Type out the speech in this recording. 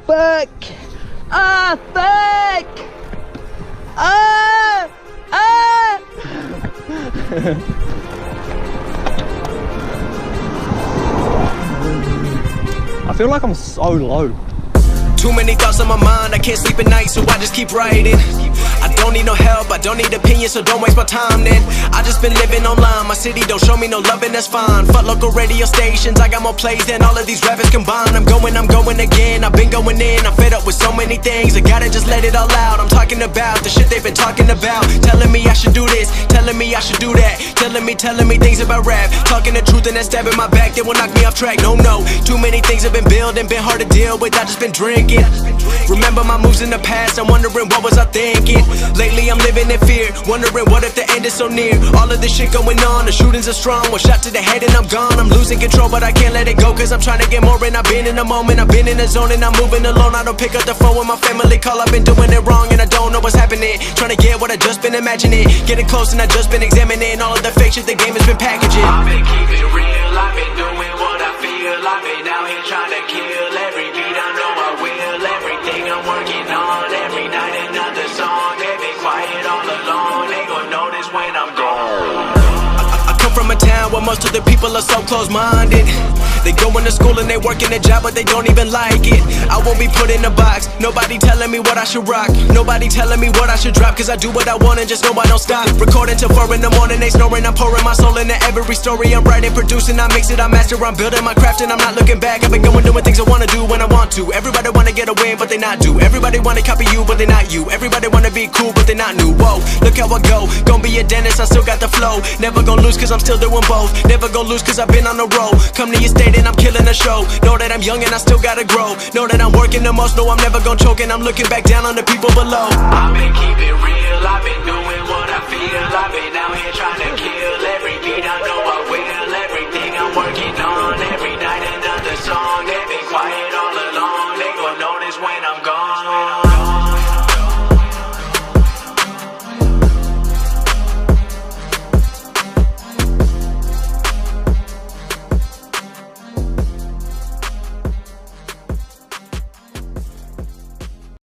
Fuck! Ah, fuck! Ah! Ah! I feel like I'm so low. Too many thoughts on my mind, I can't sleep at night, so I just keep writing. I don't need no help, I don't need opinions, so don't waste my time then. I just been living online, my city don't show me no love and that's fine. Fuck local radio stations, I got more plays than all of these rappers combined. I'm going again, I've been going in, I'm fed up with so many things. I gotta just let it all out, I'm talking about the shit they've been talking about. Telling me I should do this, telling me I should do that. Telling me things about rap. Talking the truth and that stab in my back, they will knock me off track, no. Too many things have been building, been hard to deal with, I just been drinking. Remember my moves in the past, I'm wondering what was I thinking. Lately I'm living in fear, wondering what if the end is so near. All of this shit going on, the shootings are strong. One shot to the head and I'm gone. I'm losing control but I can't let it go, cause I'm trying to get more. And I've been in the moment, I've been in the zone, and I'm moving alone. I don't pick up the phone when my family call, I've been doing it wrong and I don't know what's happening. Trying to get what I just been imagining, getting close and I just been examining all of the fake shit the game has been packaging. I've been keeping it real, I've been doing what I feel. I've been out here trying to kill every beat, I know I will. Everything I'm working on, every night another song. They been quiet all along, they gon' notice when I'm gone. I come from a town where most of the people are so close-minded. They going to school and they working a job but they don't even like it. I won't be put in a box, nobody telling me what I should rock. Nobody telling me what I should drop, cause I do what I want and just know I don't stop. Recording till 4 in the morning, they snoring. I'm pouring my soul into every story. I'm writing, producing, I mix it, I master. I'm building my craft and I'm not looking back. I've been going doing things I wanna do when I want to. Everybody wanna get a win but they not do. Everybody wanna copy you but they not you. Everybody wanna be cool but they not new. Whoa, look how I go, gon' be a dentist, I still got the flow. Never gon' lose cause I'm still doing both. Never gon' lose cause I've been on the road. Come to your state and I'm killing the show. Know that I'm young and I still gotta grow. Know that I'm working the most, know I'm never gon' choke. And I'm looking back down on the people below. I've been keeping it real, I've been doing what I feel. I've been